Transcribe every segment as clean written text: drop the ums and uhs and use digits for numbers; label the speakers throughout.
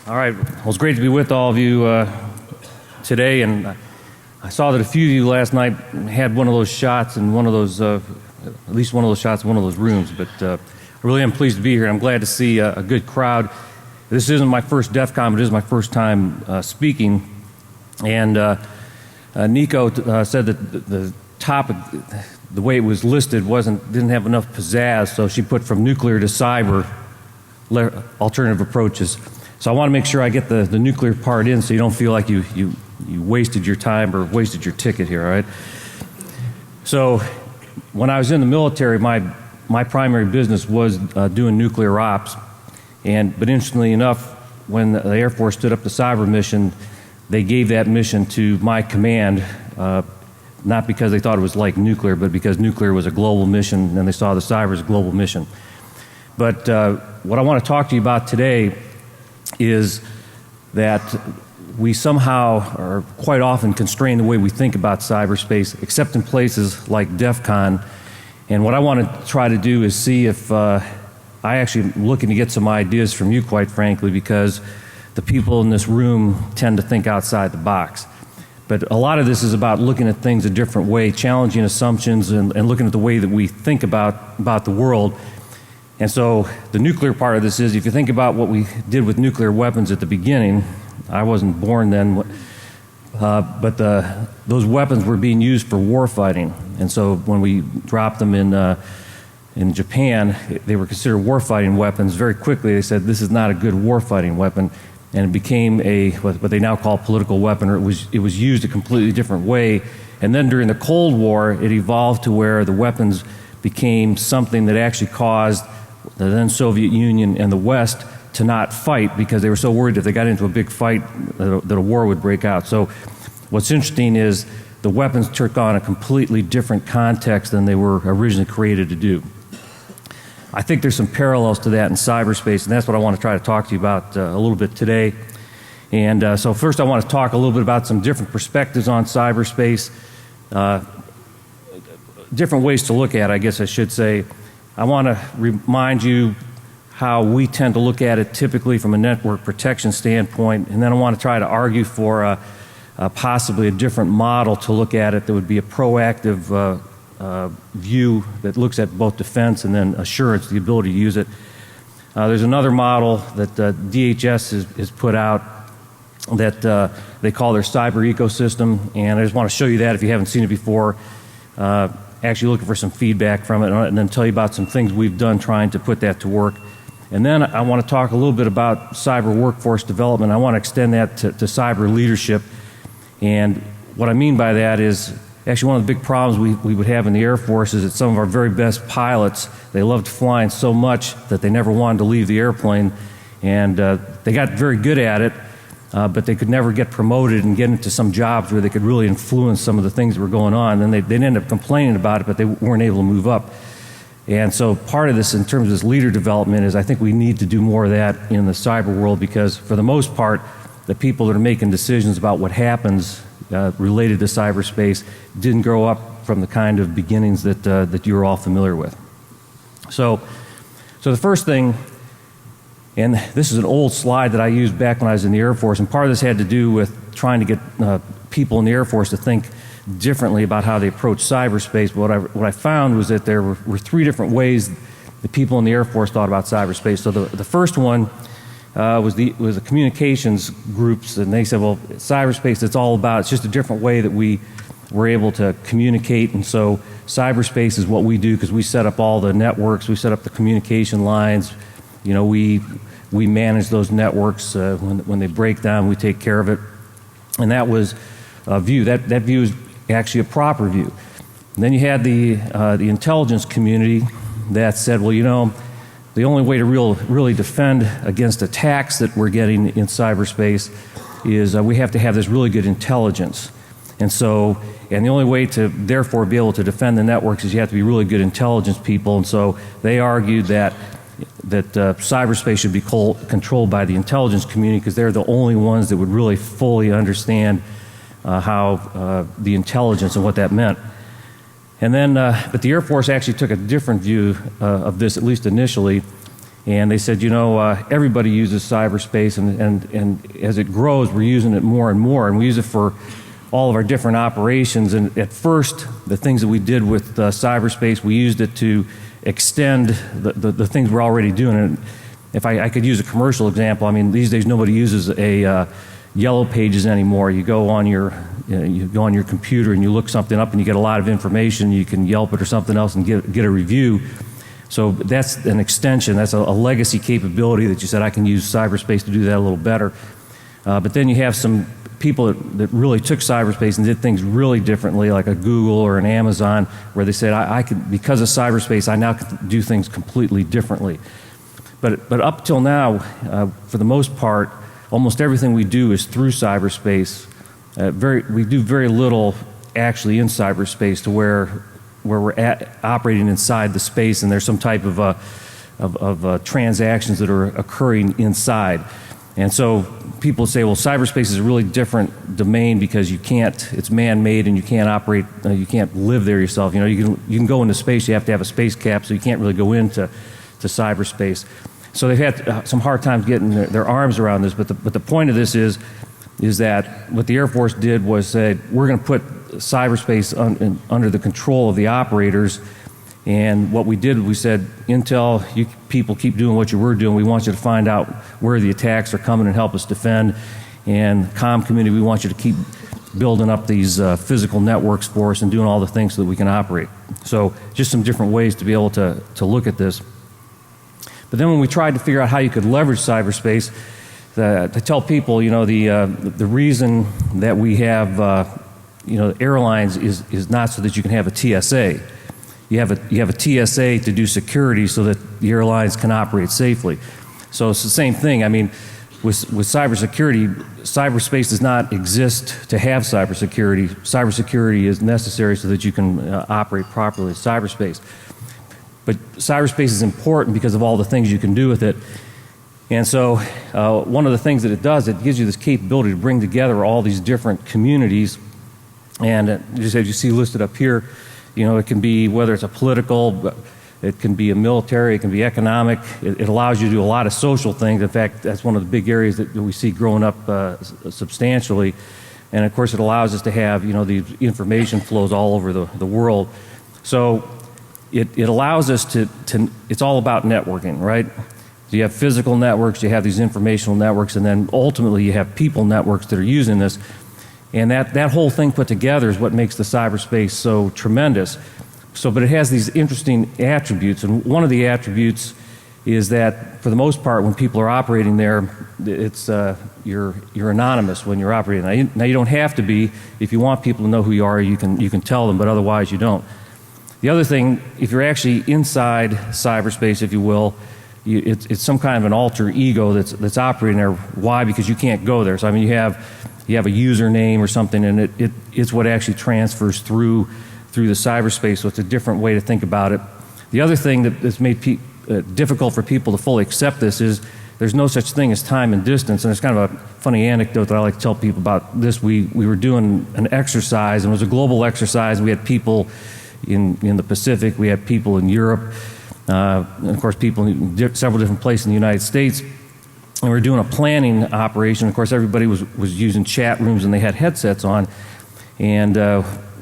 Speaker 1: All right. Well, it's great to be with all of you today, and I saw that a few of you last night had one of those shots in one of those, at least one of those shots in one of those rooms. But I really am pleased to be here. I'm glad to see a good crowd. This isn't my first DEF CON, but it is my first time speaking. And Nico said that the topic, the way it was listed, didn't have enough pizzazz, so she put from nuclear to cyber alternative approaches. So I want to make sure I get the nuclear part in so you don't feel like you wasted your time or wasted your ticket here, all right? So when I was in the military, my primary business was doing nuclear ops. But interestingly enough, when the Air Force stood up the cyber mission, they gave that mission to my command, not because they thought it was like nuclear, but because nuclear was a global mission and they saw the cyber as a global mission. But what I want to talk to you about today is that we somehow are quite often constrained the way we think about cyberspace, except in places like DEF CON. And what I want to try to do is see if I actually am looking to get some ideas from you, quite frankly, because the people in this room tend to think outside the box. But a lot of this is about looking at things a different way, challenging assumptions, and looking at the way that we think about the world. And so the nuclear part of this is, if you think about what we did with nuclear weapons at the beginning, I wasn't born then, but those weapons were being used for war fighting. And so when we dropped them in Japan, they were considered war fighting weapons. Very quickly they said this is not a good war fighting weapon, and it became what they now call political weapon, or it was used a completely different way. And then during the Cold War, it evolved to where the weapons became something that actually caused the then Soviet Union and the West to not fight, because they were so worried if they got into a big fight that a war would break out. So what's interesting is the weapons took on a completely different context than they were originally created to do. I think there's some parallels to that in cyberspace, and that's what I want to try to talk to you about a little bit today. And so first I want to talk a little bit about some different perspectives on cyberspace, different ways to look at it, I guess I should say. I want to remind you how we tend to look at it typically from a network protection standpoint, and then I want to try to argue for possibly a different model to look at it that would be a proactive view that looks at both defense and then assurance, the ability to use it. There's another model that DHS has put out that they call their cyber ecosystem, and I just want to show you that if you haven't seen it before. Actually looking for some feedback from it, and then tell you about some things we've done trying to put that to work. And then I want to talk a little bit about cyber workforce development. I want to extend that to cyber leadership. And what I mean by that is, actually one of the big problems we would have in the Air Force is that some of our very best pilots, they loved flying so much that they never wanted to leave the airplane. And they got very good at it, but they could never get promoted and get into some jobs where they could really influence some of the things that were going on. And they'd end up complaining about it, but they weren't able to move up. And so part of this in terms of this leader development is I think we need to do more of that in the cyber world, because for the most part, the people that are making decisions about what happens related to cyberspace didn't grow up from the kind of beginnings that you're all familiar with. So the first thing, and this is an old slide that I used back when I was in the Air Force, and part of this had to do with trying to get people in the Air Force to think differently about how they approach cyberspace. But what I found was that there were three different ways the people in the Air Force thought about cyberspace. So the first one was the communications groups, and they said, well, cyberspace, it's just a different way that we were able to communicate, and so cyberspace is what we do because we set up all the networks, we set up the communication lines. You know, we manage those networks. When they break down, we take care of it. And that was a view. That view is actually a proper view. And then you had the intelligence community that said, well, you know, the only way to really defend against attacks that we're getting in cyberspace is we have to have this really good intelligence. And the only way to therefore be able to defend the networks is you have to be really good intelligence people. And so they argued that cyberspace should be controlled by the intelligence community, because they're the only ones that would really fully understand how the intelligence and what that meant. And then, but the Air Force actually took a different view of this, at least initially, And they said, everybody uses cyberspace, and as it grows, we're using it more and more, and we use it for all of our different operations. And at first, the things that we did with cyberspace, we used it to extend the things we're already doing. And if I could use a commercial example, I mean, these days nobody uses a Yellow Pages anymore. You go on your computer and you look something up and you get a lot of information. You can Yelp it or something else and get a review. So that's an extension. That's a legacy capability that you said I can use cyberspace to do that a little better. But then you have some people that really took cyberspace and did things really differently, like a Google or an Amazon, where they said, I can, because of cyberspace, I now can do things completely differently. But up till now, for the most part, almost everything we do is through cyberspace. We do very little actually in cyberspace to where we're operating inside the space and there's some type of transactions that are occurring inside. And so people say, well, cyberspace is a really different domain because it's man-made and you can't operate, you can't live there yourself. You can go into space, you have to have a space cap, so you can't really go into cyberspace. So they've had some hard times getting their arms around this, but the point of this is that what the Air Force did was say, we're going to put cyberspace under the control of the operators. And what we did, we said, Intel, you people keep doing what you were doing. We want you to find out where the attacks are coming and help us defend. And comm community, we want you to keep building up these physical networks for us and doing all the things so that we can operate. So just some different ways to be able to look at this. But then when we tried to figure out how you could leverage cyberspace, to tell people, the reason that we have, airlines is not so that you can have a TSA. You have a TSA to do security so that the airlines can operate safely. So it's the same thing. I mean, with cybersecurity, cyberspace does not exist to have cybersecurity. Cybersecurity is necessary so that you can operate properly in cyberspace. But cyberspace is important because of all the things you can do with it. And so one of the things that it does, it gives you this capability to bring together all these different communities. And just as you see listed up here, it can be, whether it's a political, it can be a military, it can be economic. It allows you to do a lot of social things. In fact, that's one of the big areas that we see growing up substantially. And of course, it allows us to have, these information flows all over the world. So it allows us to, it's all about networking, right? So you have physical networks, you have these informational networks, and then ultimately you have people networks that are using this. And that whole thing put together is what makes the cyberspace so tremendous. But it has these interesting attributes, and one of the attributes is that for the most part, when people are operating there, it's you're anonymous when you're operating. Now you don't have to be. If you want people to know who you are, you can tell them, but otherwise you don't. The other thing, if you're actually inside cyberspace, if you will, it's some kind of an alter ego that's operating there. Why? Because you can't go there. So I mean, you have a username or something, and it's what actually transfers through the cyberspace. So it's a different way to think about it. The other thing that's made difficult for people to fully accept this is there's no such thing as time and distance. And there's kind of a funny anecdote that I like to tell people about this. We were doing an exercise, and it was a global exercise. We had people in the Pacific, we had people in Europe, and of course people in several different places in the United States. And we were doing a planning operation. Of course, everybody was using chat rooms and they had headsets on. And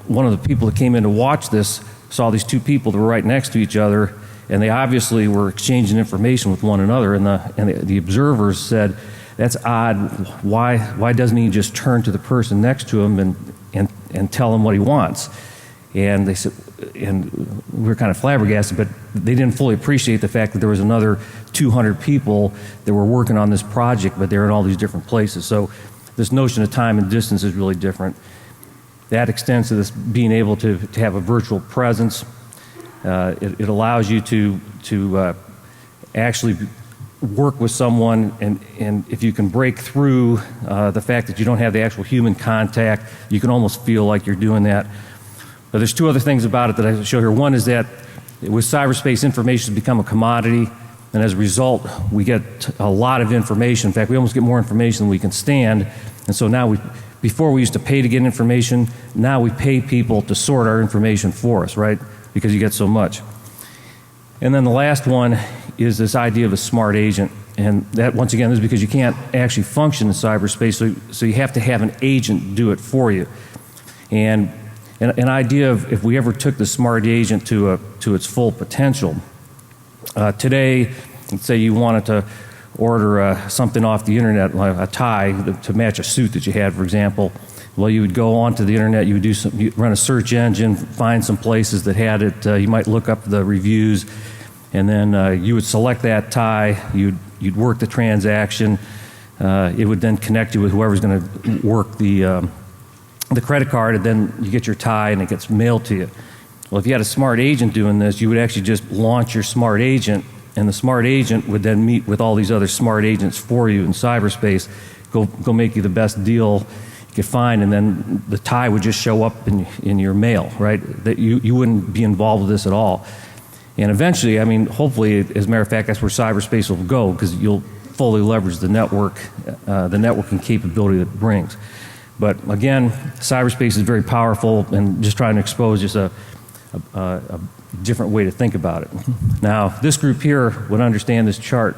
Speaker 1: one of the people that came in to watch this saw these two people that were right next to each other, and they obviously were exchanging information with one another. And the observers said, "That's odd. Why doesn't he just turn to the person next to him and tell him what he wants?" And they said, and we were kind of flabbergasted, but they didn't fully appreciate the fact that there was another 200 people that were working on this project, but they're in all these different places. So this notion of time and distance is really different. That extends to this being able to have a virtual presence. It allows you to actually work with someone, and if you can break through the fact that you don't have the actual human contact, you can almost feel like you're doing that. But there's two other things about it that I show here. One is that with cyberspace, information has become a commodity, and as a result, we get a lot of information. In fact, we almost get more information than we can stand. And so now before we used to pay to get information, now we pay people to sort our information for us, right? Because you get so much. And then the last one is this idea of a smart agent. And that, once again, is because you can't actually function in cyberspace, so you have to have an agent do it for you. And an idea of if we ever took the smart agent to its full potential, today, let's say you wanted to order something off the internet, like a tie to match a suit that you had, for example. Well, you would go onto the internet, you would you'd run a search engine, find some places that had it. You might look up the reviews, and then you would select that tie. You'd work the transaction. It would then connect you with whoever's going to work the credit card, and then you get your tie, and it gets mailed to you. Well, if you had a smart agent doing this, you would actually just launch your smart agent, and the smart agent would then meet with all these other smart agents for you in cyberspace, go make you the best deal you could find, and then the tie would just show up in your mail, right? That you wouldn't be involved with this at all. And eventually, I mean, hopefully, as a matter of fact, that's where cyberspace will go, because you'll fully leverage the networking capability that it brings. But again, cyberspace is very powerful, and just trying to expose just a different way to think about it. Now, this group here would understand this chart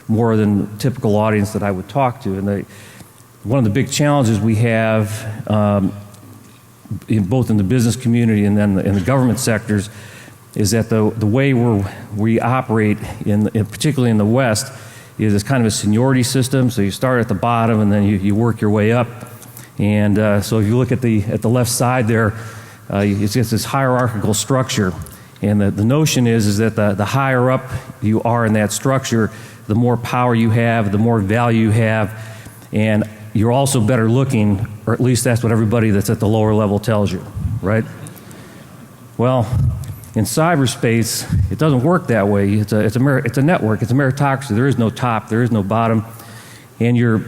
Speaker 1: more than the typical audience that I would talk to. And one of the big challenges we have, both in the business community and then in the government sectors, is that the way we operate, particularly in the West, is it's kind of a seniority system. So you start at the bottom, and then you work your way up. And so if you look at the left side there, it's just this hierarchical structure. And the notion is that the higher up you are in that structure, the more power you have, the more value you have, and you're also better looking, or at least that's what everybody that's at the lower level tells you, right? Well, in cyberspace, it doesn't work that way. It's a network. It's a meritocracy. There is no top. There is no bottom. And your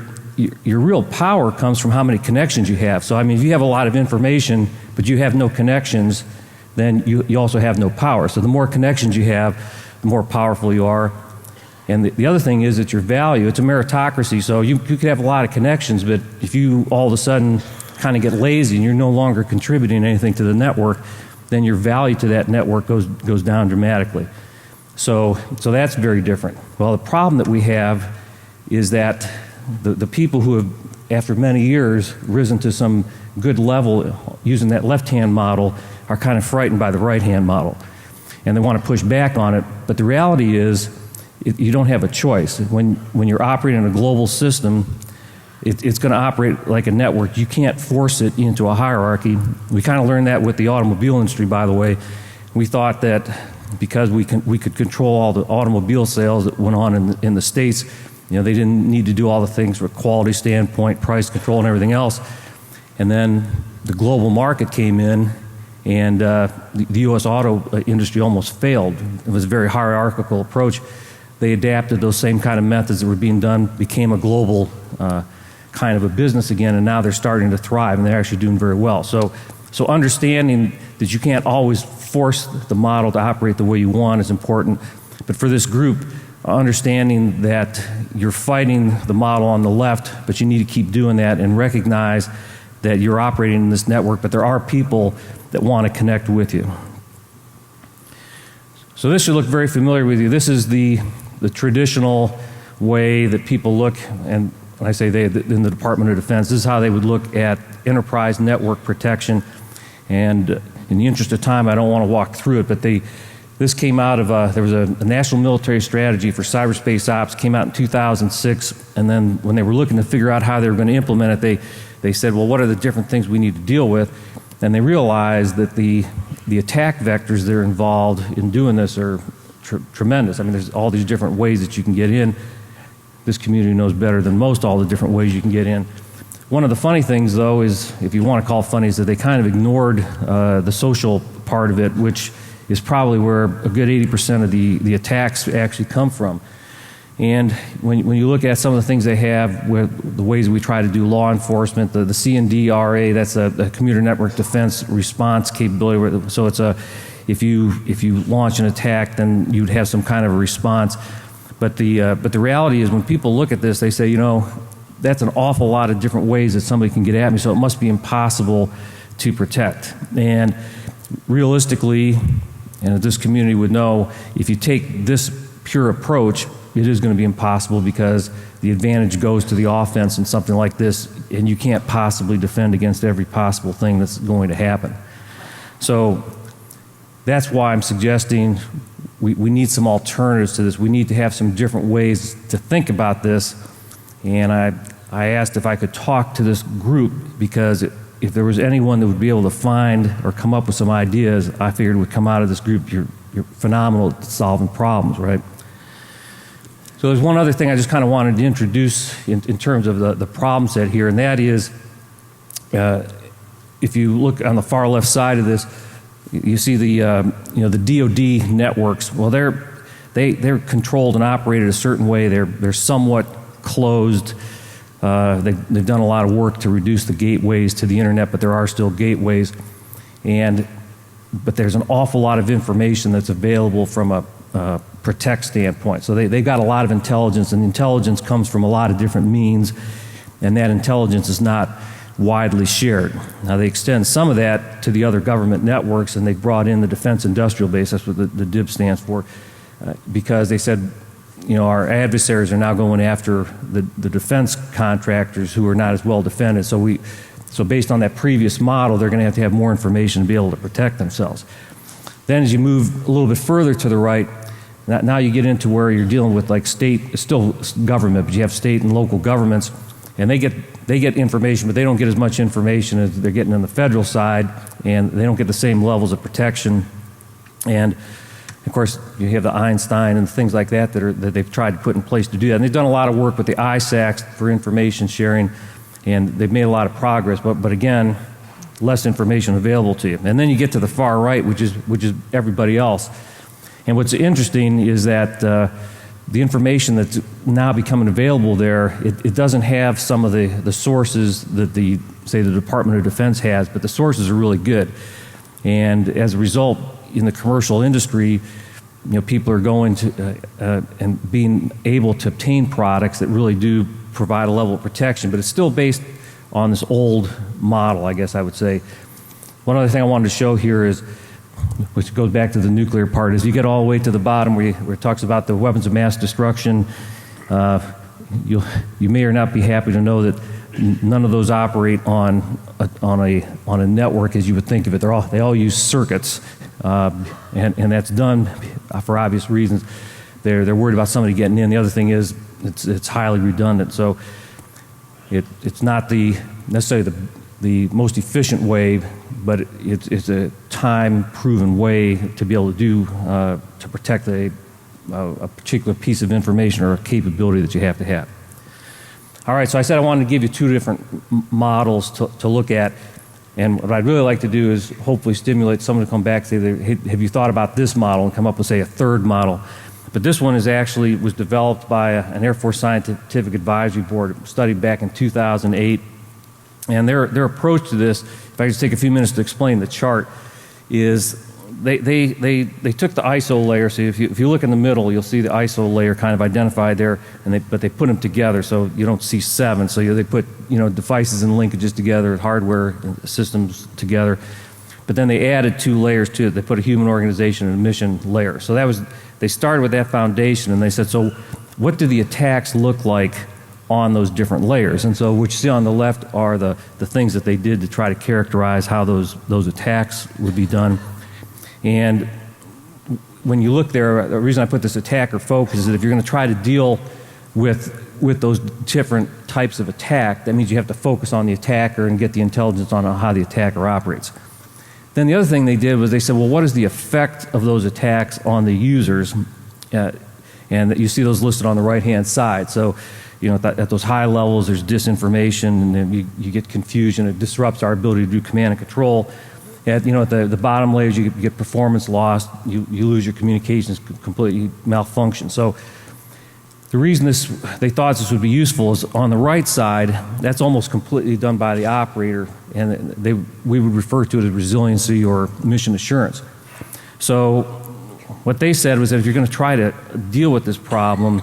Speaker 1: real power comes from how many connections you have. So, I mean, if you have a lot of information, but you have no connections, then you also have no power. So the more connections you have, the more powerful you are. And the other thing is that your value, it's a meritocracy. So you could have a lot of connections, but if you all of a sudden kind of get lazy and you're no longer contributing anything to the network, then your value to that network goes down dramatically. So that's very different. Well, the problem that we have is that the people who have, after many years, risen to some good level using that left-hand model are kind of frightened by the right-hand model. And they want to push back on it. But the reality is, you don't have a choice. When you're operating in a global system, it's going to operate like a network. You can't force it into a hierarchy. We kind of learned that with the automobile industry, by the way. We thought that because we could control all the automobile sales that went on in the States, they didn't need to do all the things from a quality standpoint, price control, and everything else. And then the global market came in, and the U.S. auto industry almost failed. It was a very hierarchical approach. They adapted those same kind of methods that were being done, became a global kind of a business again, and now they're starting to thrive, and they're actually doing very well. So understanding that you can't always force the model to operate the way you want is important. But for this group, understanding that you're fighting the model on the left, but you need to keep doing that and recognize that you're operating in this network, but there are people that want to connect with you. So this should look very familiar with you. This is the traditional way that people look, and when I say they, in the Department of Defense, this is how they would look at enterprise network protection. And in the interest of time, I don't want to walk through it, but this came out of, there was a national military strategy for cyberspace ops, came out in 2006, and then when they were looking to figure out how they were going to implement it, they said, well, what are the different things we need to deal with? And they realized that the attack vectors that are involved in doing this are tremendous. I mean, there's all these different ways that you can get in. This community knows better than most all the different ways you can get in. One of the funny things, though, is, if you want to call it funny, is that they kind of ignored the social part of it, which is probably where a good 80% of the attacks actually come from. And when you look at some of the things they have, with the ways we try to do law enforcement, the CNDRA, that's a computer network defense response capability. So it's if you launch an attack, then you'd have some kind of a response. But the reality is, when people look at this, they say, that's an awful lot of different ways that somebody can get at me, so it must be impossible to protect. And realistically, and this community would know, if you take this pure approach, it is going to be impossible because the advantage goes to the offense in something like this, and you can't possibly defend against every possible thing that's going to happen. So that's why I'm suggesting we need some alternatives to this. We need to have some different ways to think about this. And I asked if I could talk to this group, because if there was anyone that would be able to find or come up with some ideas, I figured would come out of this group. You're phenomenal at solving problems, right? So there's one other thing I just kind of wanted to introduce in terms of the problem set here, and that is, if you look on the far left side of this, you see the the DoD networks. Well, they're controlled and operated a certain way. They're somewhat closed. They've done a lot of work to reduce the gateways to the internet, but there are still gateways, but there's an awful lot of information that's available from a protect standpoint. So they've got a lot of intelligence, and intelligence comes from a lot of different means, and that intelligence is not widely shared. Now, they extend some of that to the other government networks, and they brought in the Defense Industrial Base, that's what the DIB stands for, because they said, our adversaries are now going after the defense contractors who are not as well defended. So based on that previous model, they're going to have more information to be able to protect themselves. Then as you move a little bit further to the right, now you get into where you're dealing with like state, still government, but you have state and local governments, and they get information, but they don't get as much information as they're getting on the federal side, and they don't get the same levels of protection. And of course, you have the Einstein and things like that that they've tried to put in place to do that. And they've done a lot of work with the ISACs for information sharing, and they've made a lot of progress, but again, less information available to you. And then you get to the far right, which is everybody else. And what's interesting is that the information that's now becoming available there, it doesn't have some of the sources that say the Department of Defense has, but the sources are really good. And as a result, in the commercial industry, people are going to and being able to obtain products that really do provide a level of protection, but it's still based on this old model, I guess I would say. One other thing I wanted to show here is, which goes back to the nuclear part, is you get all the way to the bottom where it talks about the weapons of mass destruction. You may or not be happy to know that none of those operate on a network as you would think of it. They all use circuits, and that's done for obvious reasons. They're worried about somebody getting in. The other thing is it's highly redundant, so it's not necessarily the most efficient way, but it's a time-proven way to be able to do to protect a particular piece of information or a capability that you have to have. All right, so I said I wanted to give you two different models to look at, and what I'd really like to do is hopefully stimulate someone to come back and say, hey, have you thought about this model, and come up with, say, a third model. But this one was developed by an Air Force Scientific Advisory Board, studied back in 2008. And their approach to this, if I could just take a few minutes to explain the chart, is they took the ISO layer. So if you look in the middle, you'll see the ISO layer kind of identified there, but they put them together so you don't see 7. So they put devices and linkages together, hardware and systems together. But then they added 2 layers to it. They put a human organization and a mission layer. So they started with that foundation, and they said, so what do the attacks look like on those different layers? And so what you see on the left are the things that they did to try to characterize how those attacks would be done. And when you look there, the reason I put this attacker focus is that if you're going to try to deal with those different types of attack, that means you have to focus on the attacker and get the intelligence on how the attacker operates. Then the other thing they did was they said, well, what is the effect of those attacks on the users? And you see those listed on the right-hand side. So, at those high levels, there's disinformation, and then you get confusion. It disrupts our ability to do command and control. At the bottom layers, you get performance loss. You lose your communications, completely malfunction. So the reason they thought this would be useful is on the right side, that's almost completely done by the operator, and we would refer to it as resiliency or mission assurance. So what they said was that if you're going to try to deal with this problem,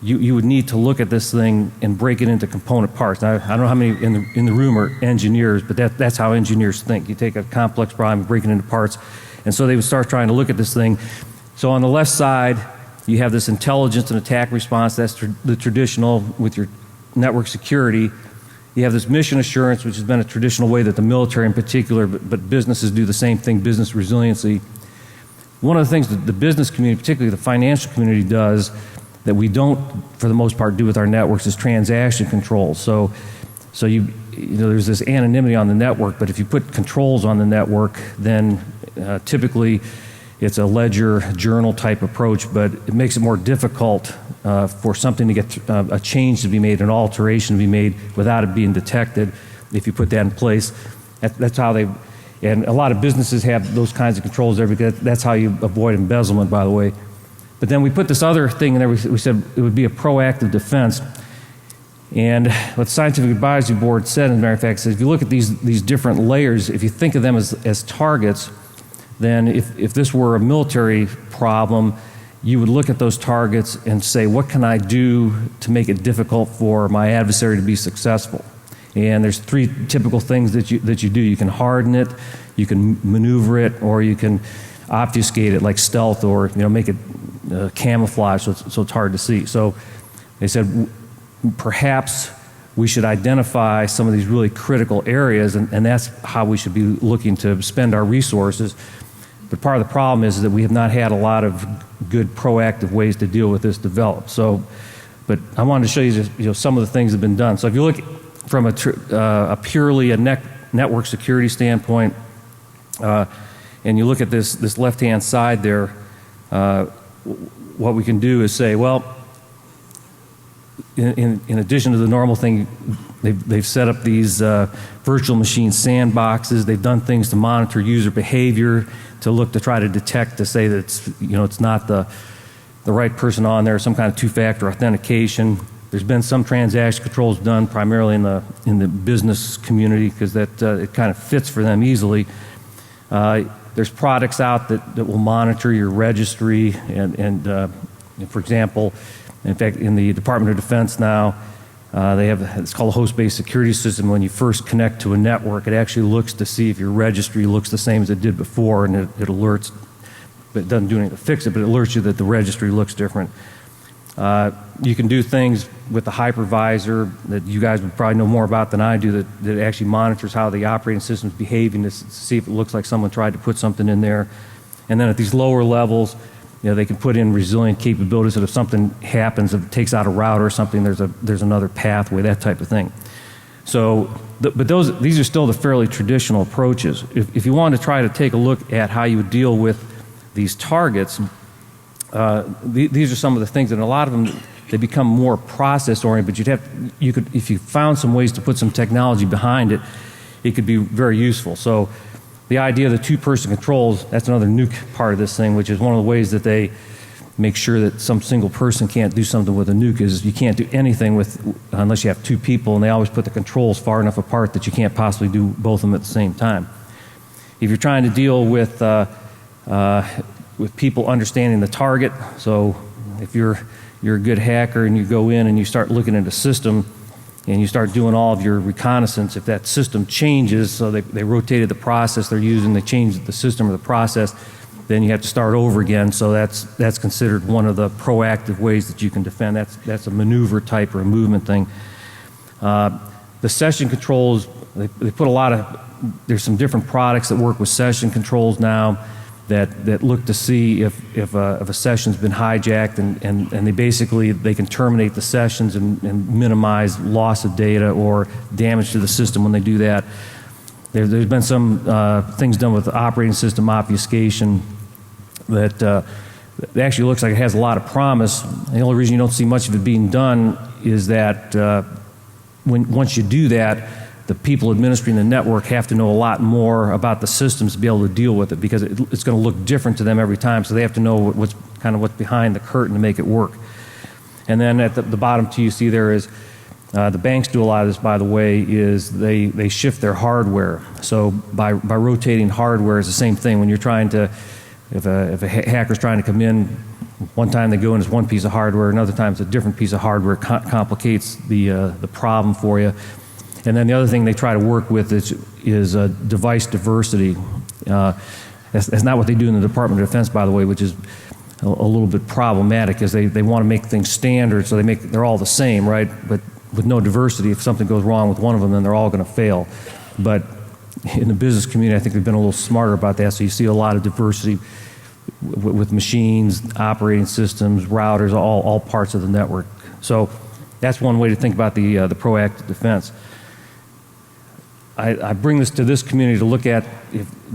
Speaker 1: you would need to look at this thing and break it into component parts. Now, I don't know how many in the room are engineers, but that's how engineers think. You take a complex problem, break it into parts, and so they would start trying to look at this thing. So on the left side, you have this intelligence and attack response. That's the traditional with your network security. You have this mission assurance, which has been a traditional way that the military in particular, but businesses do the same thing, business resiliency. One of the things that the business community, particularly the financial community, does that we don't, for the most part, do with our networks is transaction control. So you know, there's this anonymity on the network, but if you put controls on the network, then typically it's a ledger journal type approach, but it makes it more difficult for something to get a change to be made, an alteration to be made without it being detected if you put that in place. That's how they, and a lot of businesses have those kinds of controls there because that's how you avoid embezzlement, by the way. But then we put this other thing in there, we said it would be a proactive defense. And what the Scientific Advisory Board said, as a matter of fact, says if you look at these different layers, if you think of them as targets, then if this were a military problem, you would look at those targets and say, what can I do to make it difficult for my adversary to be successful? And there's three typical things that you do. You can harden it, you can maneuver it, or you can obfuscate it like stealth, or make it camouflage so it's hard to see. So they said perhaps we should identify some of these really critical areas, and that's how we should be looking to spend our resources. But part of the problem is that we have not had a lot of good proactive ways to deal with this developed. So, but I wanted to show you just, some of the things that have been done. So if you look from a purely network security standpoint, and you look at this left-hand side there, what we can do is say, well, in addition to the normal thing, they've set up these virtual machine sandboxes. They've done things to monitor user behavior, to look to try to detect, to say that it's not the right person on there, some kind of two-factor authentication. There's been some transaction controls done primarily in the business community because that it kind of fits for them easily. There's products out that will monitor your registry, and for example, in fact, in the Department of Defense now, they have, it's called a host-based security system. When you first connect to a network, it actually looks to see if your registry looks the same as it did before, and it alerts, but it doesn't do anything to fix it, but it alerts you that the registry looks different. You can do things with the hypervisor that you guys would probably know more about than I do, that actually monitors how the operating system is behaving to see if it looks like someone tried to put something in there. And then at these lower levels, they can put in resilient capabilities that if something happens, if it takes out a router or something, there's another pathway, that type of thing. So, but these are still the fairly traditional approaches. If you want to try to take a look at how you would deal with these targets, these are some of the things, and a lot of them, they become more process-oriented, but you could, if you found some ways to put some technology behind it, it could be very useful. So the idea of the two-person controls, that's another nuke part of this thing, which is one of the ways that they make sure that some single person can't do something with a nuke, is you can't do anything unless you have two people, and they always put the controls far enough apart that you can't possibly do both of them at the same time. If you're trying to deal with people understanding the target, so if you're a good hacker and you go in and you start looking at a system and you start doing all of your reconnaissance, if that system changes, so they rotated the process they're using, they changed the system or the process, then you have to start over again. So that's considered one of the proactive ways that you can defend. That's a maneuver type or a movement thing. The session controls, they put a lot of, there's some different products that work with session controls now that look to see if a session's been hijacked, and they can terminate the sessions and minimize loss of data or damage to the system when they do that. There's been some things done with the operating system obfuscation that it actually looks like it has a lot of promise. The only reason you don't see much of it being done is that once you do that, the people administering the network have to know a lot more about the systems to be able to deal with it, because it's going to look different to them every time, so they have to know what's behind the curtain to make it work. And then at the bottom two you see there is, the banks do a lot of this, by the way, is they shift their hardware. So by rotating hardware is the same thing. When you're trying to, if a hacker's trying to come in, one time they go in as one piece of hardware, another time it's a different piece of hardware, complicates the problem for you. And then the other thing they try to work with is device diversity. That's not what they do in the Department of Defense, by the way, which is a little bit problematic, is they want to make things standard, so they're all the same, right? But with no diversity, if something goes wrong with one of them, then they're all going to fail. But in the business community, I think they've been a little smarter about that, so you see a lot of diversity with machines, operating systems, routers, all parts of the network. So that's one way to think about the proactive defense. I bring this to this community to look at,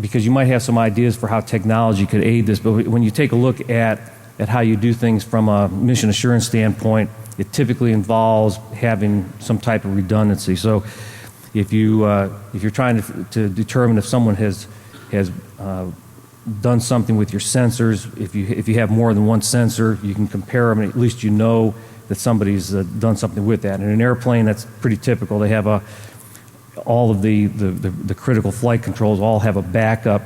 Speaker 1: because you might have some ideas for how technology could aid this, but when you take a look at how you do things from a mission assurance standpoint, it typically involves having some type of redundancy. So if you're trying to determine if someone has done something with your sensors, if you have more than one sensor, you can compare them, and at least you know that somebody's done something with that. In an airplane, that's pretty typical. They have all of the critical flight controls all have a backup,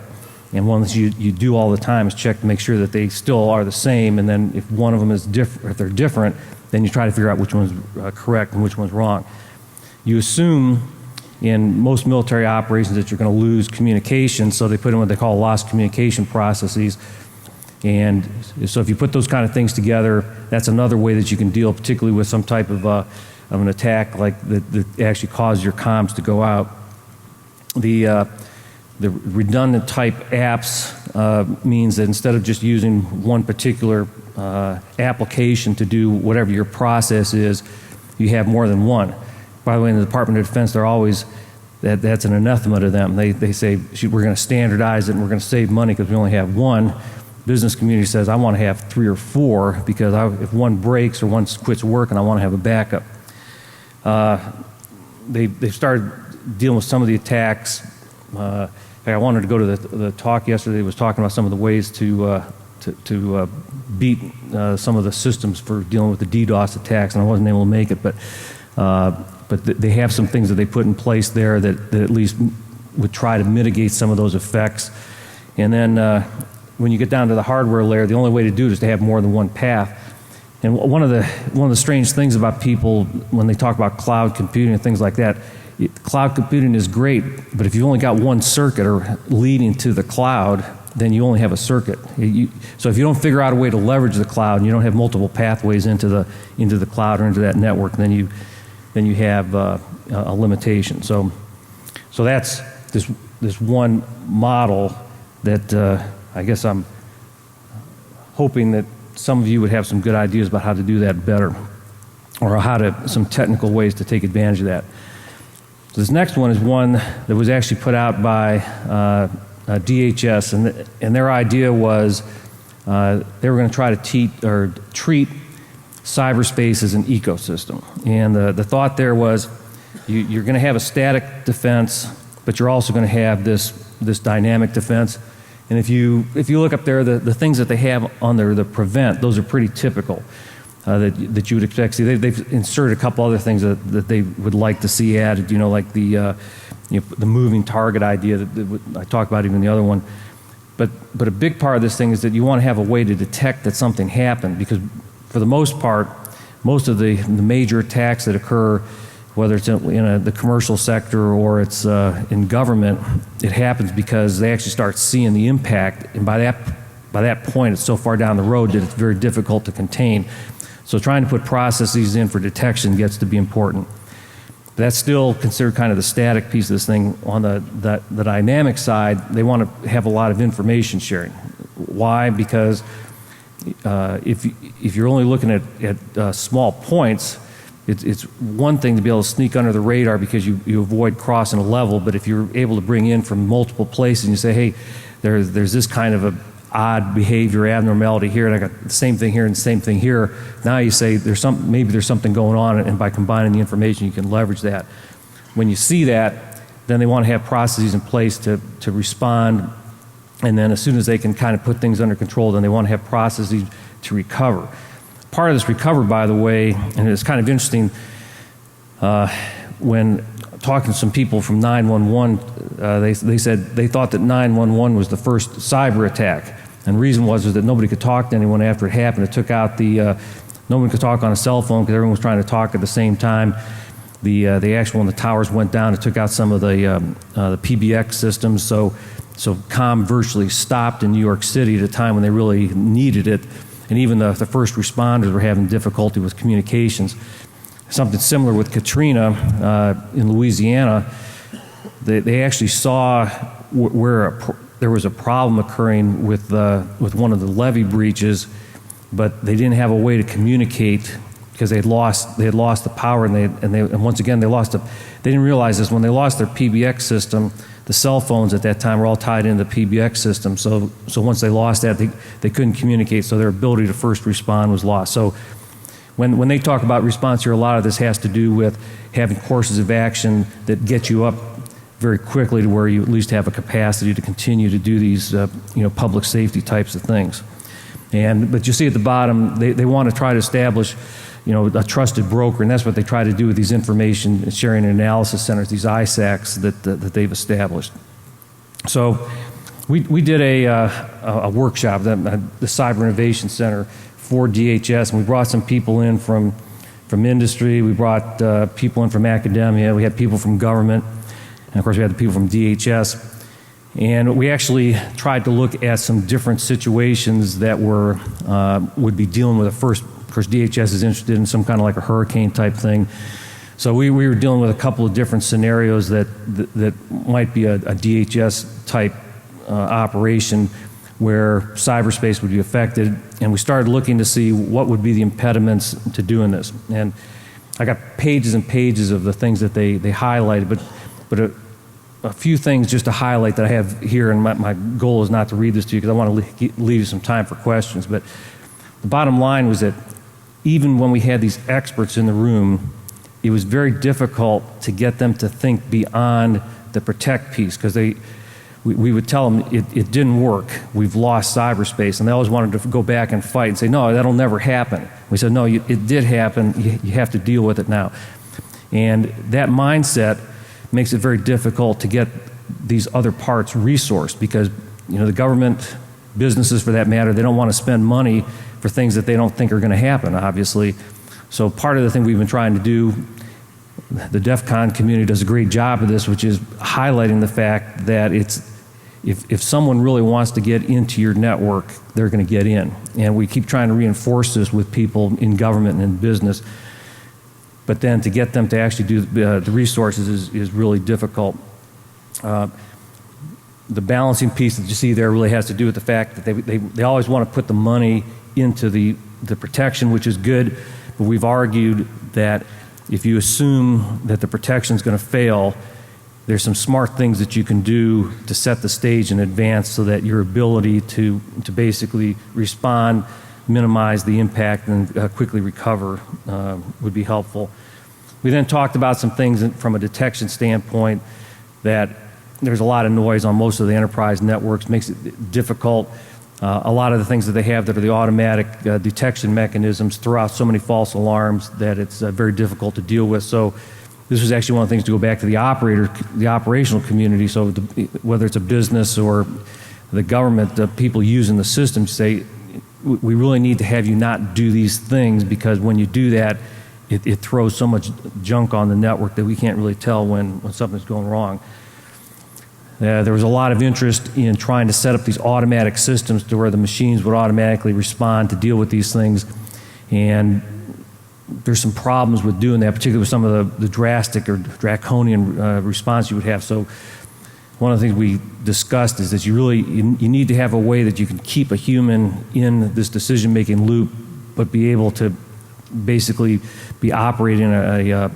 Speaker 1: and one that you do all the time is check to make sure that they still are the same, and then if one of them is different, if they're different, then you try to figure out which one's correct and which one's wrong. You assume in most military operations that you're going to lose communication, so they put in what they call lost communication processes. And so if you put those kind of things together, that's another way that you can deal, particularly with some type of an attack like that actually causes your comms to go out. The redundant type apps means that instead of just using one particular application to do whatever your process is, you have more than one. By the way, in the Department of Defense, they're always, that's an anathema to them. They say, we're going to standardize it and we're going to save money because we only have one. Business community says, I want to have 3 or 4 because if one breaks or one quits working, I want to have a backup. They've started dealing with some of the attacks. I wanted to go to the talk yesterday. It was talking about some of the ways to beat some of the systems for dealing with the DDoS attacks, and I wasn't able to make it, but they have some things that they put in place there that at least would try to mitigate some of those effects. And then when you get down to the hardware layer, the only way to do it is to have more than one path. And one of the strange things about people when they talk about cloud computing and things like that, cloud computing is great, but if you've only got one circuit or leading to the cloud, then you only have a circuit. So if you don't figure out a way to leverage the cloud and you don't have multiple pathways into the cloud or into that network, then you have a limitation. So that's this one model that I guess I'm hoping that some of you would have some good ideas about how to do that better, or some technical ways to take advantage of that. So this next one is one that was actually put out by DHS, and their idea was they were going to try to treat cyberspace as an ecosystem. And the thought there was you're going to have a static defense, but you're also going to have this dynamic defense. And if you look up there, the things that they have on there, the prevent, those are pretty typical that you would expect. See, they've inserted a couple other things that they would like to see added, like the moving target idea that I talked about, even the other one. But a big part of this thing is that you want to have a way to detect that something happened, because for the most part, most of the major attacks that occur, whether it's in the commercial sector or it's in government, it happens because they actually start seeing the impact, and by that point it's so far down the road that it's very difficult to contain. So trying to put processes in for detection gets to be important. That's still considered kind of the static piece of this thing. On the dynamic side, they want to have a lot of information sharing. Why? Because if you're only looking at small points, it's one thing to be able to sneak under the radar because you avoid crossing a level, but if you're able to bring in from multiple places and you say, hey, there's this kind of a odd behavior, abnormality here, and I got the same thing here and the same thing here, now you say maybe there's something going on, and by combining the information you can leverage that. When you see that, then they want to have processes in place to respond, and then as soon as they can kind of put things under control, then they want to have processes to recover. Part of this recover, by the way, and it's kind of interesting, when talking to some people from 911, they said they thought that 911 was the first cyber attack. And the reason was that nobody could talk to anyone after it happened. It took out no one could talk on a cell phone because everyone was trying to talk at the same time. The actual, when the towers went down, it took out some of the PBX systems. So comm virtually stopped in New York City at a time when they really needed it. and even the first responders were having difficulty with communications. Something similar with Katrina in Louisiana. They actually saw where there was a problem occurring with one of the levee breaches, but they didn't have a way to communicate because they had lost the power, and once again they didn't realize this when they lost their PBX system. The cell phones at that time were all tied into the PBX system, so once they lost that, they couldn't communicate, so their ability to first respond was lost. So when they talk about response here, a lot of this has to do with having courses of action that get you up very quickly to where you at least have a capacity to continue to do these public safety types of things. But you see at the bottom, they want to try to establish a trusted broker, and that's what they try to do with these information sharing and analysis centers, these ISACs that they've established. So we did a workshop, the Cyber Innovation Center for DHS, and we brought some people in from industry, we brought people in from academia, we had people from government, and of course we had the people from DHS. And we actually tried to look at some different situations that would be dealing with of course DHS is interested in some kind of like a hurricane type thing. So we were dealing with a couple of different scenarios that might be a DHS type operation where cyberspace would be affected. And we started looking to see what would be the impediments to doing this. And I got pages and pages of the things that they highlighted, but a few things just to highlight that I have here, and my goal is not to read this to you because I want to leave you some time for questions. But the bottom line was that even when we had these experts in the room, it was very difficult to get them to think beyond the protect piece, because we would tell them it didn't work, we've lost cyberspace, and they always wanted to go back and fight and say, no, that'll never happen. We said, no, it did happen, you have to deal with it now. And that mindset makes it very difficult to get these other parts resourced, because the government, businesses for that matter, they don't want to spend money for things that they don't think are going to happen, obviously. So part of the thing we've been trying to do, the DEF CON community does a great job of this, which is highlighting the fact that if someone really wants to get into your network, they're going to get in. And we keep trying to reinforce this with people in government and in business. But then to get them to actually do the resources is really difficult. The balancing piece that you see there really has to do with the fact that they always want to put the money into the protection, which is good, but we've argued that if you assume that the protection is going to fail, there's some smart things that you can do to set the stage in advance so that your ability to basically respond, minimize the impact, and quickly recover would be helpful. We then talked about some things from a detection standpoint, that there's a lot of noise on most of the enterprise networks, makes it difficult. A lot of the things that they have that are the automatic detection mechanisms throw out so many false alarms that it's very difficult to deal with. So this was actually one of the things to go back to the operational community. So whether it's a business or the government, the people using the system say, we really need to have you not do these things, because when you do that, it throws so much junk on the network that we can't really tell when something's going wrong. There was a lot of interest in trying to set up these automatic systems to where the machines would automatically respond to deal with these things. And there's some problems with doing that, particularly with some of the drastic or draconian response you would have. So one of the things we discussed is that you need to have a way that you can keep a human in this decision-making loop, but be able to basically be operating a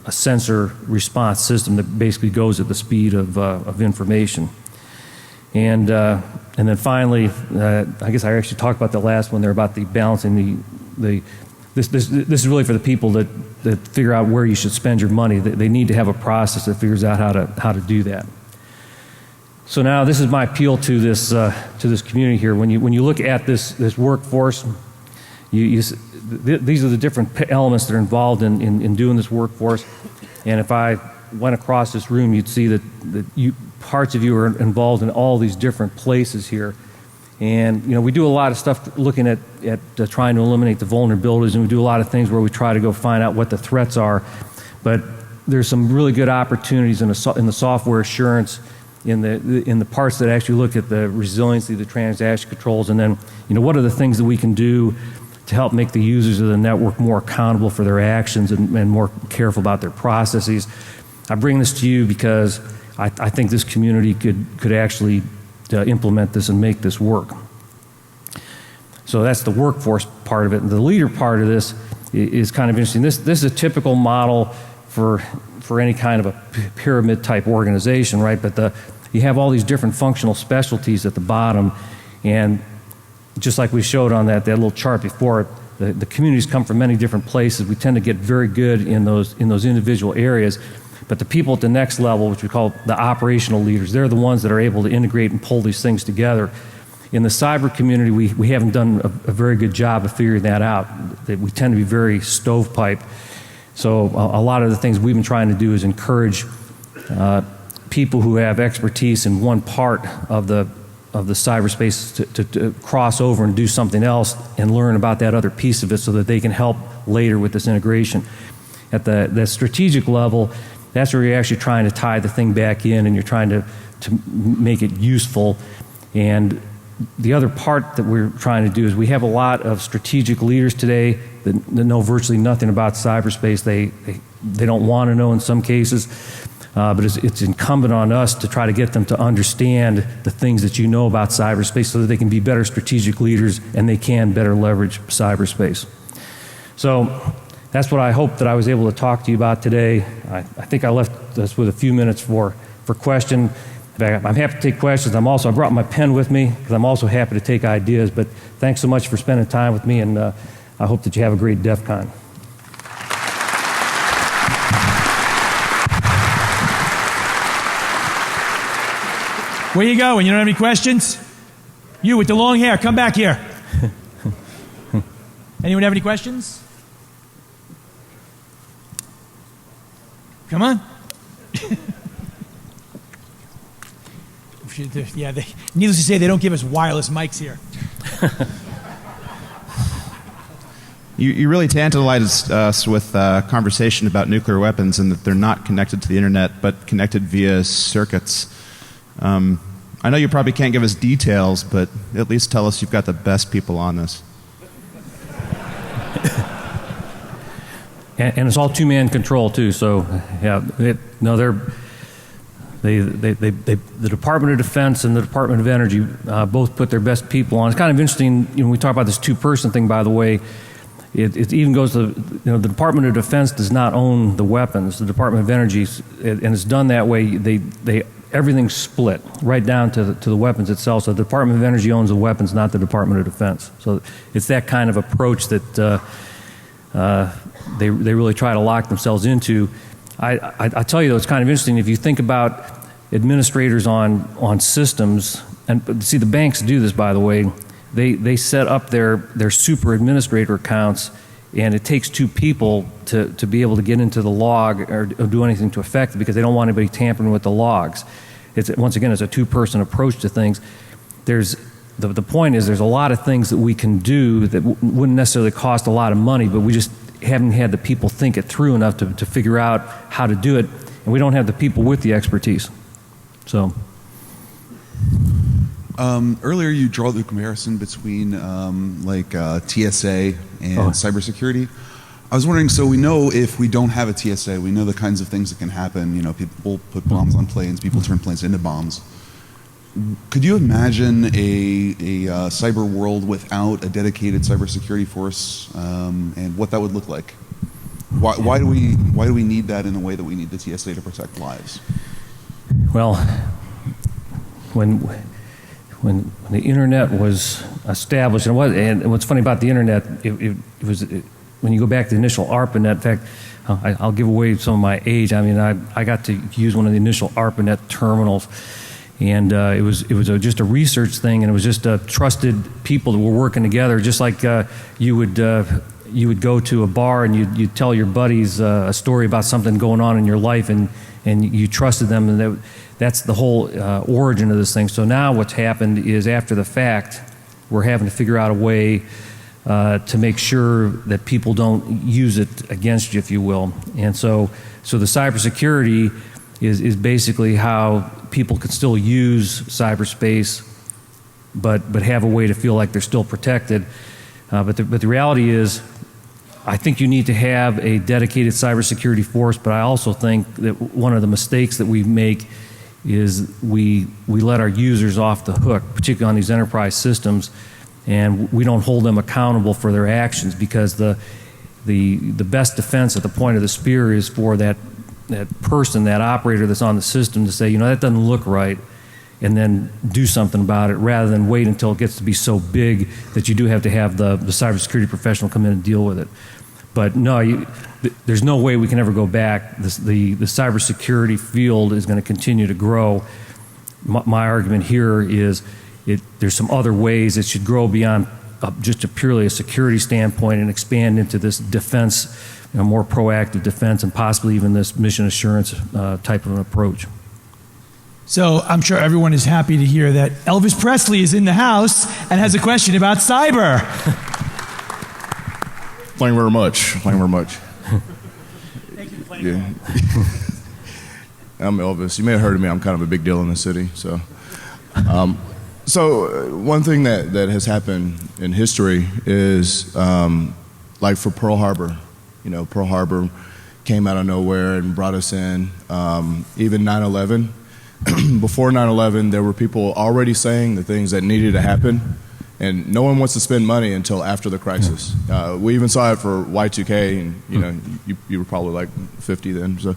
Speaker 1: sensor response system that basically goes at the speed of information. And then finally, I guess I actually talked about the last one there about the balancing this is really for the people that figure out where you should spend your money. They need to have a process that figures out how to do that. So now this is my appeal to this community here. When you look at this workforce, these are the different elements that are involved in doing this workforce. And if I went across this room, you'd see that parts of you are involved in all these different places here. And we do a lot of stuff looking at trying to eliminate the vulnerabilities, and we do a lot of things where we try to go find out what the threats are. But there's some really good opportunities in the software assurance in the parts that actually look at the resiliency, the transaction controls, and then what are the things that we can do to help make the users of the network more accountable for their actions and more careful about their processes. I bring this to you because I think this community could actually implement this and make this work. So that's the workforce part of it. And the leader part of this is kind of interesting. This is a typical model for any kind of a pyramid type organization, right? But you have all these different functional specialties at the bottom, and just like we showed on that little chart before, the communities come from many different places. We tend to get very good in those individual areas. But the people at the next level, which we call the operational leaders, they're the ones that are able to integrate and pull these things together. In the cyber community, we haven't done a very good job of figuring that out. We tend to be very stovepipe. So a lot of the things we've been trying to do is encourage people who have expertise in one part of the cyberspace to cross over and do something else and learn about that other piece of it so that they can help later with this integration. At the strategic level, that's where you're actually trying to tie the thing back in and you're trying to make it useful. And the other part that we're trying to do is we have a lot of strategic leaders today that know virtually nothing about cyberspace. They don't want to know in some cases, but it's incumbent on us to try to get them to understand the things that you know about cyberspace so that they can be better strategic leaders and they can better leverage cyberspace. So that's what I hope that I was able to talk to you about today. I think I left us with a few minutes for question. I'm happy to take questions. I brought my pen with me because I'm also happy to take ideas, but thanks so much for spending time with me, and I hope that you have a great DEF CON.
Speaker 2: Where you going? You don't have any questions? You with the long hair, come back here. Anyone have any questions? Come on. Yeah, needless to say, they don't give us wireless mics here.
Speaker 3: You really tantalized us with conversation about nuclear weapons and that they're not connected to the internet but connected via circuits. I know you probably can't give us details, but at least tell us you've got the best people on this.
Speaker 1: And it's all two-man control too. So yeah, the Department of Defense and the Department of Energy both put their best people on. It's kind of interesting, when we talk about this two-person thing, by the way, it even goes to, the Department of Defense does not own the weapons. The Department of Energy, and it's done that way, everything's split right down to the weapons itself. So the Department of Energy owns the weapons, not the Department of Defense. So it's that kind of approach that they really try to lock themselves into. I tell you though, it's kind of interesting if you think about administrators on systems, and see the banks do this, by the way. They set up their super administrator accounts, and it takes two people to be able to get into the log or do anything to affect it because they don't want anybody tampering with the logs. Once again, it's a two-person approach to things. The point is there's a lot of things that we can do that wouldn't necessarily cost a lot of money, but we just haven't had the people think it through enough to figure out how to do it, and we don't have the people with the expertise. So.
Speaker 4: Earlier you draw the comparison between TSA and cybersecurity. I was wondering, so we know if we don't have a TSA, we know the kinds of things that can happen. People put bombs on planes, people turn planes into bombs. Could you imagine a cyber world without a dedicated cybersecurity force, and what that would look like? Why do we need that in the way that we need the TSA to protect lives?
Speaker 1: Well, when the internet was established, and what's funny about the internet, it was when you go back to the initial ARPANET. In fact, I'll give away some of my age. I mean, I got to use one of the initial ARPANET terminals, and it was just a research thing, and it was just trusted people that were working together, just like you would go to a bar and you'd tell your buddies a story about something going on in your life, and you trusted them, and that's the whole origin of this thing. So now what's happened is, after the fact, we're having to figure out a way to make sure that people don't use it against you, if you will. And so the cybersecurity is basically how people can still use cyberspace, but have a way to feel like they're still protected. But the reality is, I think you need to have a dedicated cybersecurity force, but I also think that one of the mistakes that we make is we let our users off the hook, particularly on these enterprise systems, and we don't hold them accountable for their actions, because the best defense at the point of the spear is for that person, that operator that's on the system, to say, that doesn't look right, and then do something about it, rather than wait until it gets to be so big that you do have to have the cybersecurity professional come in and deal with it. But no, there's no way we can ever go back. The cybersecurity field is going to continue to grow. My argument here is there's some other ways it should grow beyond just purely a security standpoint and expand into this defense, more proactive defense, and possibly even this mission assurance type of an approach.
Speaker 2: So I'm sure everyone is happy to hear that Elvis Presley is in the house and has a question about cyber.
Speaker 5: Thank you very much. Thank you very much.
Speaker 2: Thank you for playing.
Speaker 5: Yeah. I'm Elvis. You may have heard of me. I'm kind of a big deal in the city. So one thing that has happened in history is like for Pearl Harbor. Pearl Harbor came out of nowhere and brought us in. Even 9/11. Before 9/11, there were people already saying the things that needed to happen, and no one wants to spend money until after the crisis. We even saw it for Y2K, and you were probably like 50 then. So,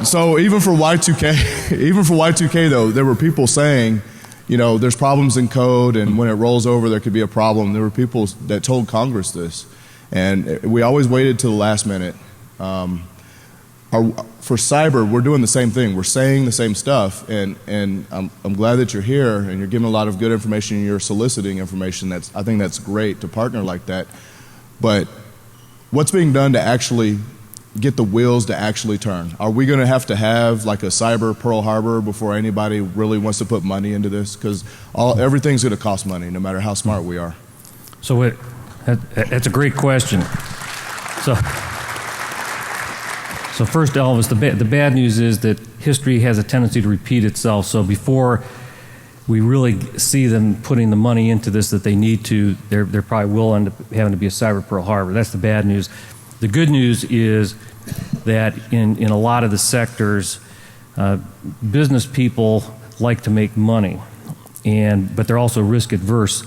Speaker 5: so even for Y2K though, there were people saying, there's problems in code, and when it rolls over, there could be a problem. There were people that told Congress this, and we always waited till the last minute. For cyber, we're doing the same thing. We're saying the same stuff, and I'm glad that you're here and you're giving a lot of good information and you're soliciting information. I think that's great to partner like that. But what's being done to actually get the wheels to actually turn? Are we going to have like a cyber Pearl Harbor before anybody really wants to put money into this? Because everything's going to cost money, no matter how smart we are.
Speaker 1: So that's a great question. So first, Elvis, the bad news is that history has a tendency to repeat itself. So before we really see them putting the money into this that they need to, there probably will end up having to be a cyber Pearl Harbor. That's the bad news. The good news is that in a lot of the sectors, business people like to make money, but they're also risk adverse.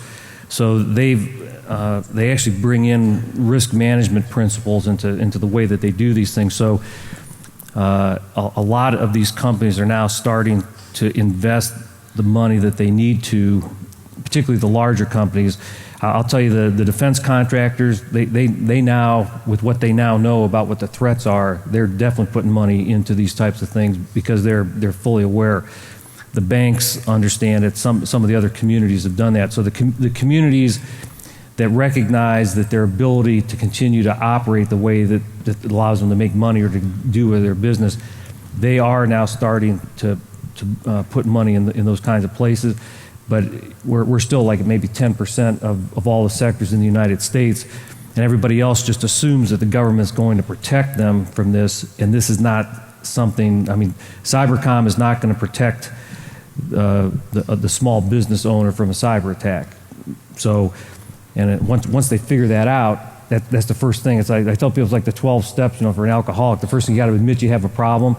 Speaker 1: So they actually bring in risk management principles into the way that they do these things. So a lot of these companies are now starting to invest the money that they need to, particularly the larger companies. I'll tell you, the defense contractors, they now, with what they now know about what the threats are, they're definitely putting money into these types of things because they're fully aware. The banks understand it. Some of the other communities have done that. So the communities that recognize that their ability to continue to operate the way that allows them to make money or to do with their business, they are now starting to put money in those kinds of places. But we're still like maybe 10% of all the sectors in the United States, and everybody else just assumes that the government's going to protect them from this, and this is not something, Cybercom is not going to protect the small business owner from a cyber attack. So, once they figure that out, that's the first thing. It's like I tell people, it's like the 12 steps, for an alcoholic. The first thing you got to admit you have a problem.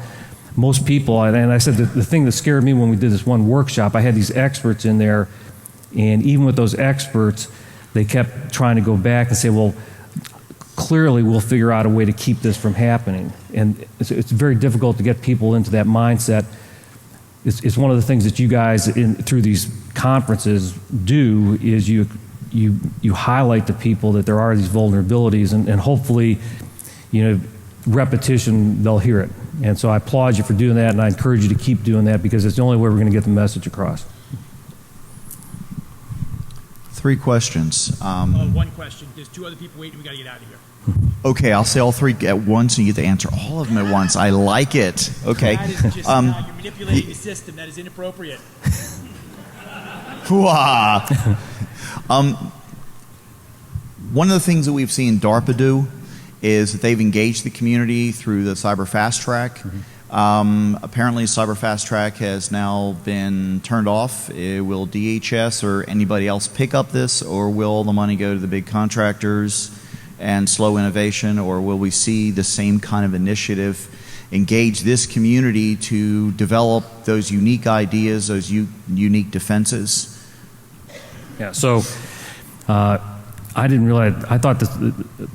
Speaker 1: Most people, and I said the thing that scared me when we did this one workshop, I had these experts in there, and even with those experts, they kept trying to go back and say, well, clearly we'll figure out a way to keep this from happening. And it's very difficult to get people into that mindset. It's one of the things that you guys through these conferences do is you highlight to people that there are these vulnerabilities, and hopefully, repetition, they'll hear it. And so I applaud you for doing that, and I encourage you to keep doing that because it's the only way we're going to get the message across.
Speaker 6: 3 questions.
Speaker 2: One question. There's 2 other people waiting. We got to get out of here.
Speaker 6: Okay, I'll say all 3 at once, and you get to answer all of them at once. I like it. Okay.
Speaker 2: That is just you're manipulating the system. That is inappropriate.
Speaker 6: One of the things that we've seen DARPA do is that they've engaged the community through the Cyber Fast Track. Apparently, Cyber Fast Track has now been turned off. Will DHS or anybody else pick up this, or will all the money go to the big contractors and slow innovation, or will we see the same kind of initiative engage this community to develop those unique ideas, those unique defenses?
Speaker 1: Yeah, so I didn't realize, I thought that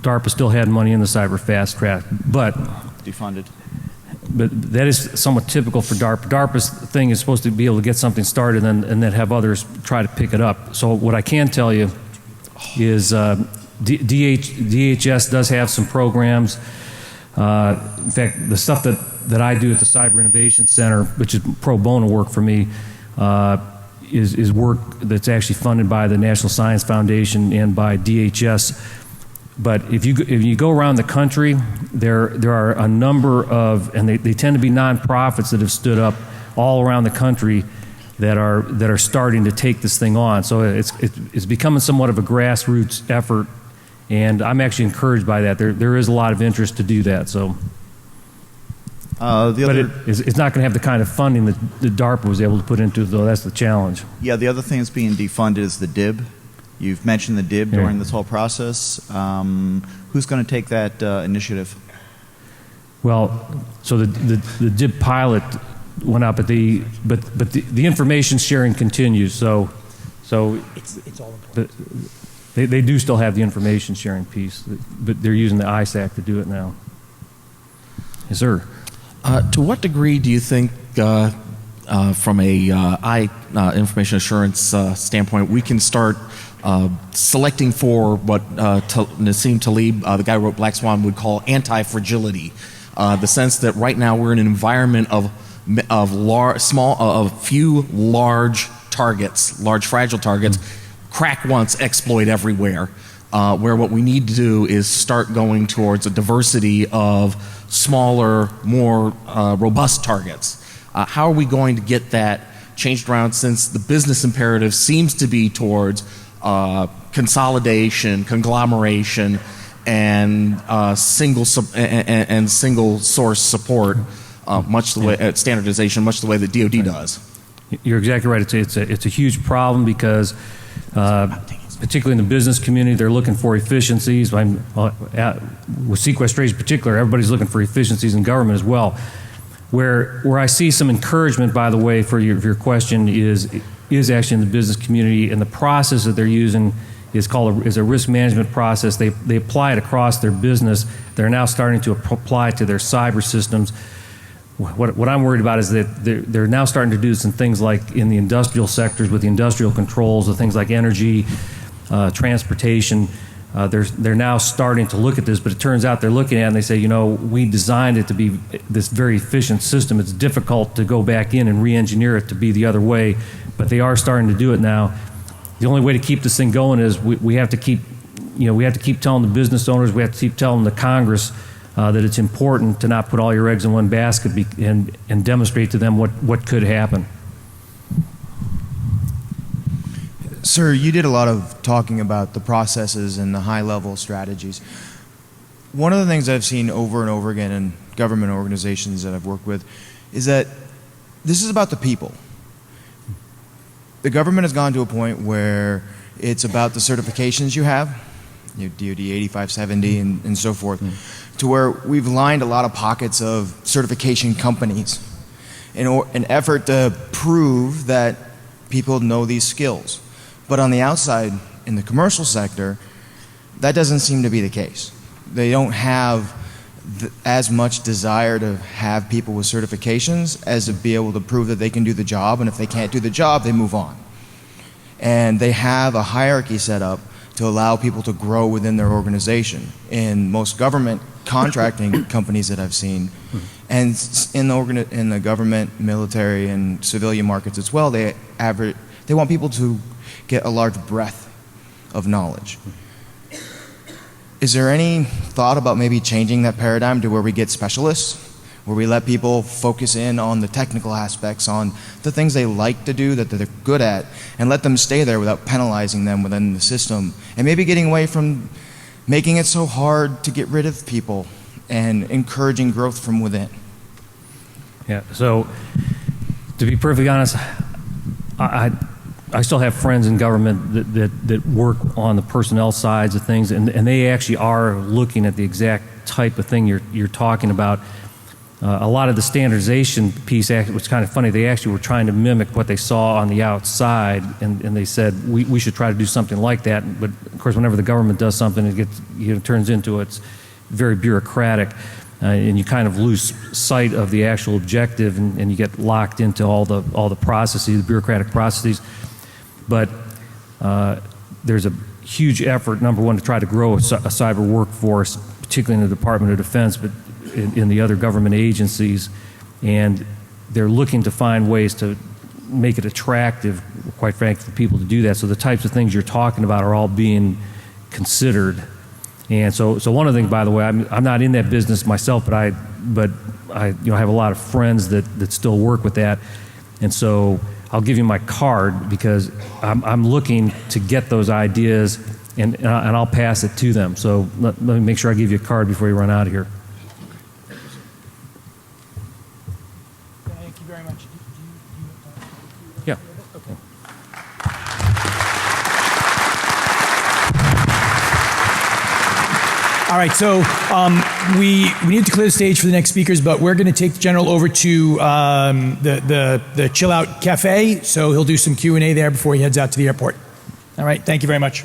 Speaker 1: DARPA still had money in the Cyber Fast Track, but
Speaker 6: Defunded.
Speaker 1: that is somewhat typical for DARPA. DARPA's thing is supposed to be able to get something started and then have others try to pick it up. So what I can tell you is DHS does have some programs. In fact, the stuff that I do at the Cyber Innovation Center, which is pro bono work for me, is work that's actually funded by the National Science Foundation and by DHS. But if you go around the country, there are a number of, and they tend to be nonprofits that have stood up all around the country that are starting to take this thing on. So it's becoming somewhat of a grassroots effort, and I'm actually encouraged by that. There is a lot of interest to do that. So. But it's not going to have the kind of funding that the DARPA was able to put into it, though. That's the challenge.
Speaker 6: Yeah, the other thing that's being defunded is the DIB. You've mentioned the DIB during this whole process. Who's going to take that initiative?
Speaker 1: Well, so the DIB pilot went up, but the information sharing continues. So it's all important. They do still have the information sharing piece, but they're using the ISAC to do it now. Yes, sir.
Speaker 7: To what degree do you think, from a information assurance standpoint, we can start selecting for what Nassim Taleb, the guy who wrote Black Swan, would call anti-fragility? The sense that right now we're in an environment of few large targets, large fragile targets, crack once, exploit everywhere. Where what we need to do is start going towards a diversity of smaller, more robust targets. How are we going to get that changed around, since the business imperative seems to be towards consolidation, conglomeration, and single source support, much the way standardization, much the way that DoD does?
Speaker 1: You're exactly right. It's a huge problem because. Particularly in the business community, they're looking for efficiencies. With sequestration in particular, everybody's looking for efficiencies in government as well. Where I see some encouragement, by the way, for your question is actually in the business community, and the process that they're using is a risk management process. They apply it across their business. They're now starting to apply it to their cyber systems. What I'm worried about is that they're now starting to do some things like in the industrial sectors with the industrial controls, the things like energy, transportation. They're now starting to look at this, but it turns out they're looking at it and they say, we designed it to be this very efficient system. It's difficult to go back in and re-engineer it to be the other way, but they are starting to do it now. The only way to keep this thing going is we have to keep telling the business owners, we have to keep telling the Congress that it's important to not put all your eggs in one basket and demonstrate to them what could happen.
Speaker 8: Sir, you did a lot of talking about the processes and the high-level strategies. One of the things I've seen over and over again in government organizations that I've worked with is that this is about the people. The government has gone to a point where it's about the certifications you have, DoD 8570 and so forth, to where we've lined a lot of pockets of certification companies in an effort to prove that people know these skills. But on the outside, in the commercial sector, that doesn't seem to be the case. They don't have as much desire to have people with certifications as to be able to prove that they can do the job, and if they can't do the job, they move on. And they have a hierarchy set up to allow people to grow within their organization. In most government contracting companies that I've seen, and in the government, military, and civilian markets as well, they want people to get a large breadth of knowledge. Is there any thought about maybe changing that paradigm to where we get specialists, where we let people focus in on the technical aspects, on the things they like to do, that they're good at, and let them stay there without penalizing them within the system, and maybe getting away from making it so hard to get rid of people and encouraging growth from within.
Speaker 1: Yeah, so to be perfectly honest, I still have friends in government that work on the personnel sides of things, and they actually are looking at the exact type of thing you're talking about. A lot of the standardization piece was kind of funny. They actually were trying to mimic what they saw on the outside, and they said we should try to do something like that. But of course, whenever the government does something, it gets turns into it's very bureaucratic, and you kind of lose sight of the actual objective, and you get locked into all the processes, the bureaucratic processes. But there's a huge effort, number one, to try to grow a cyber workforce, particularly in the Department of Defense, but in the other government agencies, and they're looking to find ways to make it attractive, quite frankly, for people to do that. So the types of things you're talking about are all being considered. And so one of the things, by the way, I'm not in that business myself, but I have a lot of friends that still work with that, and so I'll give you my card because I'm looking to get those ideas, and I'll pass it to them. So let me make sure I give you a card before you run out of here.
Speaker 2: Thank you very much.
Speaker 1: Yeah.
Speaker 2: Okay. All right, so we need to clear the stage for the next speakers, but we're going to take the general over to the Chill Out Cafe, so he'll do some Q&A there before he heads out to the airport. All right, thank you very much.